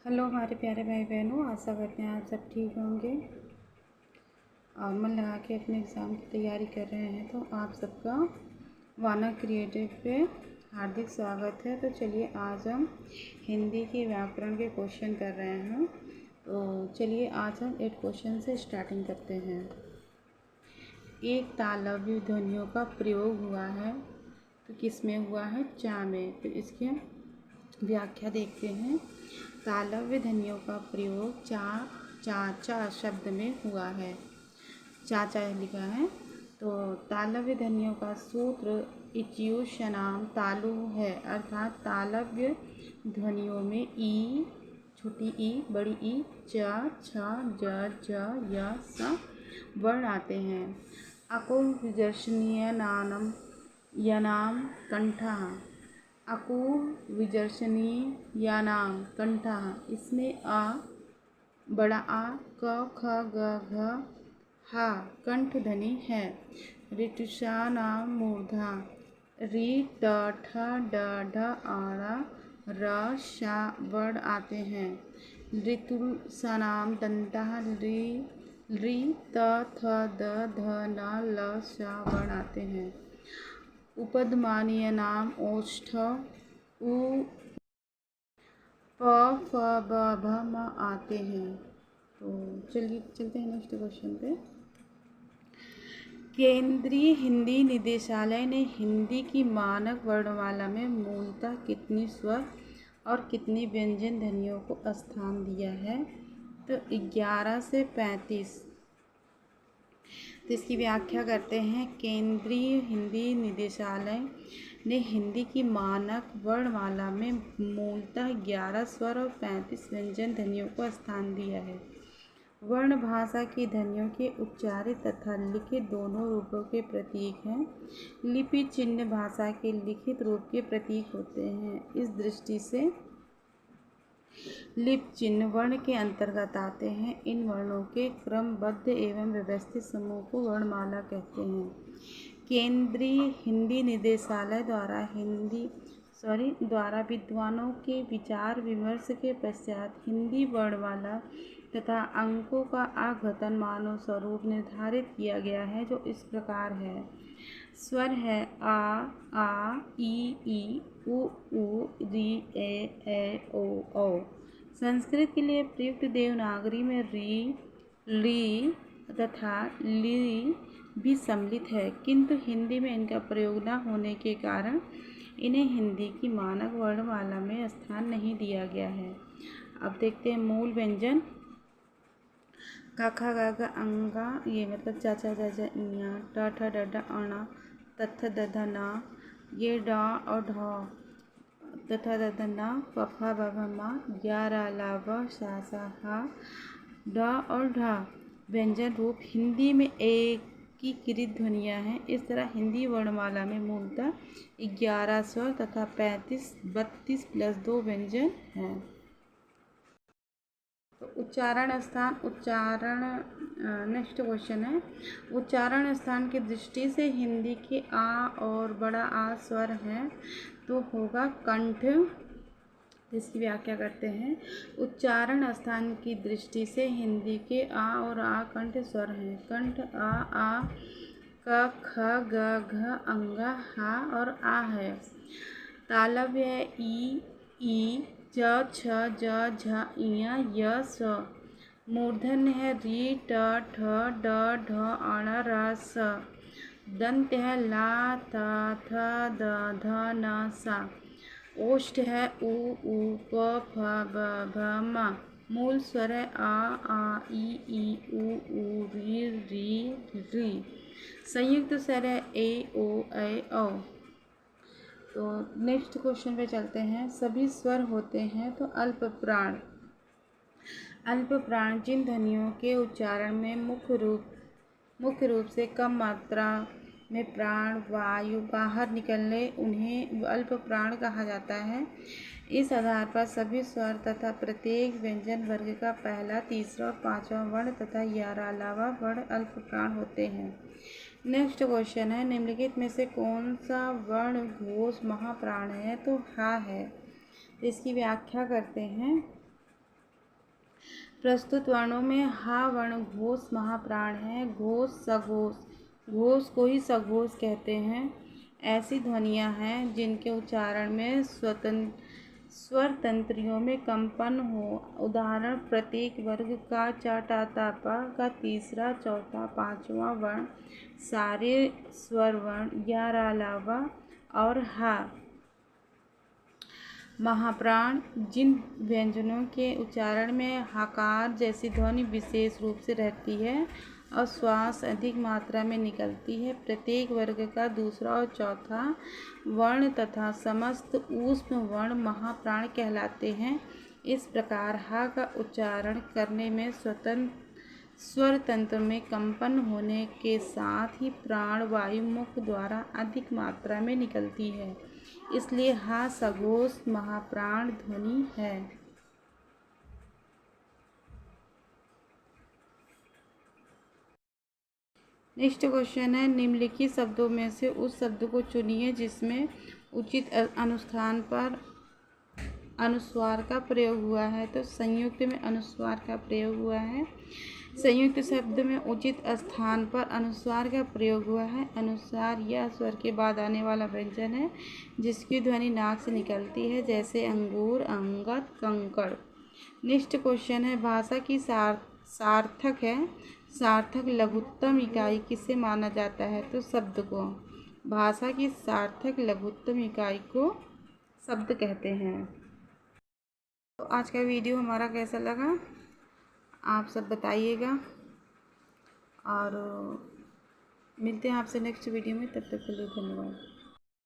Hello हमारे प्यारे भाई बहनों, आशा करते हैं आप सब ठीक होंगे और मन लगा के अपने एग्ज़ाम की तैयारी कर रहे हैं। तो आप सबका वाना क्रिएटिव पे हार्दिक स्वागत है। तो चलिए आज हम हिंदी के व्याकरण के क्वेश्चन कर रहे हैं। तो चलिए आज हम 8 क्वेश्चन से स्टार्टिंग करते हैं। एक तालव्य ध्वनियों का प्रयोग हुआ है, तो किस में हुआ है? चा में। तो इसकी व्याख्या देखते हैं। तालव्य ध्वनियों का प्रयोग चाचा शब्द में हुआ है। चाचा लिखा है। तो तालव्य ध्वनियों का सूत्र इच्युशनाम तालु है, अर्थात तालव्य ध्वनियों में ई, छोटी ई, बड़ी ई, च, छ, ज, ज, य, स वर्ण आते हैं। अको विजर्षणीय नानम यनाम कंठः। अकु विजर्षणीय यानाम कंठः, इसमें आ, बड़ा आ, क, ख, ग, घ, हा कंठ ध्वनि है। ऋतुषानाम मूर्धा, री, ट, ठ, ड, ढ, अ, र, शा वर्ण आते हैं। ऋतुषानाम दंतः, री, त, थ, द, ध, न, ल, श वर्ण आते हैं। उपधमानीय नाम ओष्ठ, उ, प, फ, ब, भ, म आते हैं। तो चलिए चलते हैं नेक्स्ट क्वेश्चन पे। केंद्रीय हिंदी निदेशालय ने हिंदी की मानक वर्णमाला में मूलतः कितनी स्वर और कितनी व्यंजन ध्वनियों को स्थान दिया है? तो 11 से 35। तो इसकी व्याख्या करते हैं। केंद्रीय हिंदी निदेशालय ने हिंदी की मानक वर्णमाला में मूलतः 11 स्वर और 35 व्यंजन ध्वनियों को स्थान दिया है। वर्ण भाषा की ध्वनियों के उच्चारित तथा लिखित दोनों रूपों के प्रतीक हैं। लिपि चिन्ह भाषा के लिखित रूप के प्रतीक होते हैं। इस दृष्टि से लिप चिन्ह वर्ण के अंतर्गत आते हैं। इन वर्णों के क्रमबद्ध एवं व्यवस्थित समूह को वर्णमाला कहते हैं। केंद्रीय हिंदी निदेशालय द्वारा विद्वानों के विचार विमर्श के पश्चात हिंदी वर्णमाला तथा अंकों का आघतन मानव स्वरूप निर्धारित किया गया है, जो इस प्रकार है। स्वर है आ, ई, उ, री, ए, ओ। संस्कृत के लिए प्रयुक्त देवनागरी में री तथा ली भी सम्मिलित है, किंतु हिंदी में इनका प्रयोग न होने के कारण इन्हें हिंदी की मानक वर्णमाला में स्थान नहीं दिया गया है। अब देखते हैं मूल व्यंजन। क, ख, ग, घ, अंगा, ये मतलब चाचा जाजा इया, ट, ठ, ड, ढ, अणा, तथ, द, ध, न, ये ड और ढ, तथा द, ध, न, प, फ, ब, भ, म, या, रा, ला, व, शा, सा, हा, ड और ढ व्यंजन रूप हिंदी में एकीकृत ध्वनियाँ हैं। इस तरह हिंदी वर्णमाला में मूलतः 11 स्वर तथा 32 + 2 व्यंजन हैं। तो उच्चारण स्थान, नेक्स्ट क्वेश्चन है। उच्चारण स्थान की दृष्टि से हिंदी के आ और बड़ा आ स्वर है, तो होगा कंठ। इसकी व्याख्या करते हैं। उच्चारण स्थान की दृष्टि से हिंदी के आ और आ कंठ स्वर हैं। कंठ आ, क, ख, ग, घ, अंगा, हा और आ है। तालव्य है ई, च, छ, ज, झ, इया, य, स। मूर्धन्य है री, ट, ठ, ड, ढ, अण, र, स। दंत है ला, त, थ, द, ध, न, सा। ओष्ठ है उ, प, फ, ब, भ, म। मूल स्वर है आ, ई, उ, री। संयुक्त स्वर है ए, ओ। तो नेक्स्ट क्वेश्चन पे चलते हैं। सभी स्वर होते हैं तो अल्प प्राण जिन ध्वनियों के उच्चारण में मुख्य रूप से कम मात्रा में प्राण वायु बाहर निकलने, उन्हें अल्प प्राण कहा जाता है। इस आधार पर सभी स्वर तथा प्रत्येक व्यंजन वर्ग का पहला, तीसरा और पांचवा वर्ण तथा 11 अलावा वर्ण अल्प प्राण होते हैं। नेक्स्ट क्वेश्चन है। निम्नलिखित में से कौन सा वर्ण घोष महाप्राण है? तो हा है। तो इसकी व्याख्या करते हैं। प्रस्तुत वर्णों में हा वर्ण घोष महाप्राण है। घोष सघोष, घोष को ही सघोष कहते हैं। ऐसी ध्वनियाँ हैं जिनके उच्चारण में स्वर तंत्रियों में कंपन हो। उदाहरण, प्रत्येक वर्ग का च टा ता प का तीसरा, चौथा, पांचवा वर्ण, सारे स्वर वर्ण, 11 अलावा और हा। महाप्राण, जिन व्यंजनों के उच्चारण में हकार जैसी ध्वनि विशेष रूप से रहती है और श्वास अधिक मात्रा में निकलती है। प्रत्येक वर्ग का दूसरा और चौथा वर्ण तथा समस्त ऊष्म वर्ण महाप्राण कहलाते हैं। इस प्रकार हा का उच्चारण करने में स्वर तंत्र में कंपन होने के साथ ही प्राण वायु मुख द्वारा अधिक मात्रा में निकलती है, इसलिए हा सघोष महाप्राण ध्वनि है। नेक्स्ट क्वेश्चन है, निम्नलिखित शब्दों में से उस शब्द को चुनिए जिसमें उचित अनुस्थान पर अनुस्वार का प्रयोग हुआ है। तो संयुक्त में अनुस्वार का प्रयोग हुआ है। संयुक्त शब्द में उचित स्थान पर अनुस्वार का प्रयोग हुआ है। अनुस्वार यह स्वर के बाद आने वाला व्यंजन है जिसकी ध्वनि नाक से निकलती है, जैसे अंगूर, अंगद, कंकड़। नेक्स्ट क्वेश्चन है, भाषा की सार्थक है। सार्थक लघुत्तम इकाई किसे माना जाता है? तो शब्द को। भाषा की सार्थक लघुत्तम इकाई को शब्द कहते हैं। तो आज का वीडियो हमारा कैसा लगा आप सब बताइएगा और मिलते हैं आपसे नेक्स्ट वीडियो में। तब तक के लिए धन्यवाद।